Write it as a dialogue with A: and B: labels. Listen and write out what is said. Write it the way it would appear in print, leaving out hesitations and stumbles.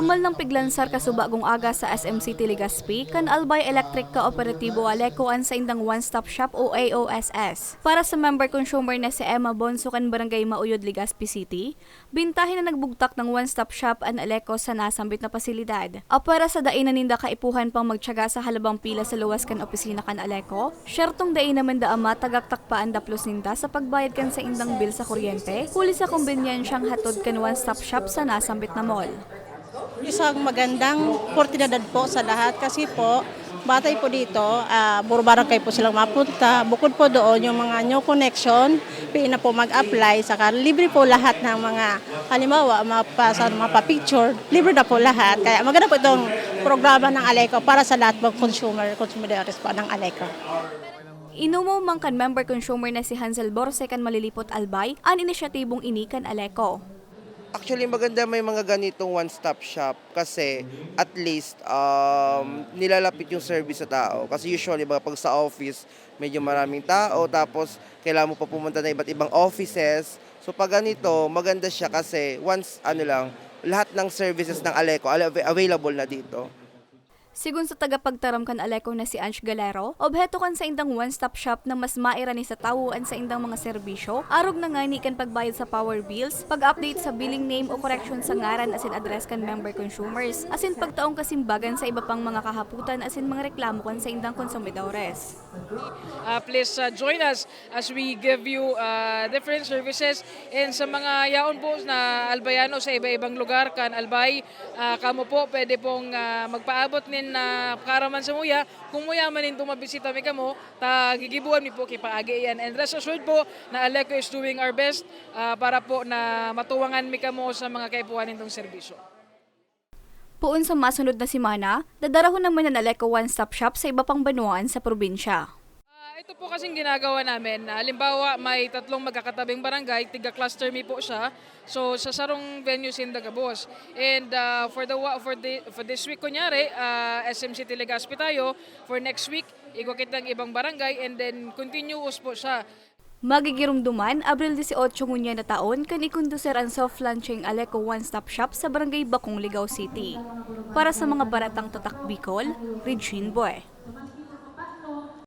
A: Formal ng piglansar kasubagong aga sa SM City Legazpi kan Albay Electric Kooperatibo Alekoan sa indang one-stop shop o AOSS. Para sa member consumer na si Emma Bonso kan Barangay Mauyod, Legazpi City, bintahin na nagbugtak ng one-stop shop an Aleko sa nasambit na pasilidad. Para sa dainan ninda kaipuhan pang magtiyaga sa halabang pila sa luwas kan opisina kan Aleko, syertong dain naman da ama tagaktakpaan daplos ninda sa pagbayad kan sa indang bill sa kuryente, huli sa kumbenyansyang hatod kan one-stop shop sa nasambit na mall.
B: Isang magandang oportunidad po sa lahat kasi po, batay po dito, puro barangay po silang mapunta. Bukod po doon yung mga new connection, pwede na po mag-apply. Saka libre po lahat ng mga, halimbawa, mapa-picture, libre na po lahat. Kaya maganda po itong programa ng Aleco para sa lahat ng consumers po ng Aleco.
A: Inumo man kan member consumer na si Hansel Borse kan Malilipot Albay, an inisyatibong ini kan Aleco.
C: Actually, maganda may mga ganitong one-stop shop kasi at least nilalapit yung service sa tao. Kasi usually, pag sa office, medyo maraming tao, tapos kailangan mo pa pumunta na iba't ibang offices. So pag ganito, maganda siya kasi once, lahat ng services ng Aleco available na dito.
A: Sigun sa tagapagtaram kan Aleco na si Ange Galero, obheto kan sa indang one-stop shop na mas mairani sa tawuan sa indang mga serbisyo, arog na nga ni kan pagbayad sa power bills, pag-update sa billing name o correction sa ngaran asin address kan member consumers, asin pagtaong kasimbagan sa iba pang mga kahaputan asin mga reklamo kan sa indang konsumidores.
D: Please join us as we give you different services and sa mga yaon po na albayano sa iba-ibang lugar kan Albay, kamo po pwede pong magpaabot nin na karaman sa muya, kung muya man ito mabisita mi kamo, gigibuan mi po kipaagi yan. And rest assured po na Aleco is doing our best para po na matuwangan mi kamo sa mga kaipuhan nitong serbisyo.
A: Puun sa masunod na simana, dadarahon naman ng Aleco one-stop shop sa iba pang banuan sa probinsya.
D: Ito po kasing ginagawa namin. Halimbawa, may 3 magkakatabing barangay, tiga-cluster mi po siya. So, sa sarong venues in Dagabos. And for this week, kunyari, SM City Legazpi tayo. For next week, igukit ng ibang barangay and then continuous po siya.
A: Magigirumduman, Abril 18 ngunya na taon, kanikunduser ang soft launching Aleco one-stop shop sa Barangay Bakong, Ligao City. Para sa mga baratang tatak Bicol, Regine Boy.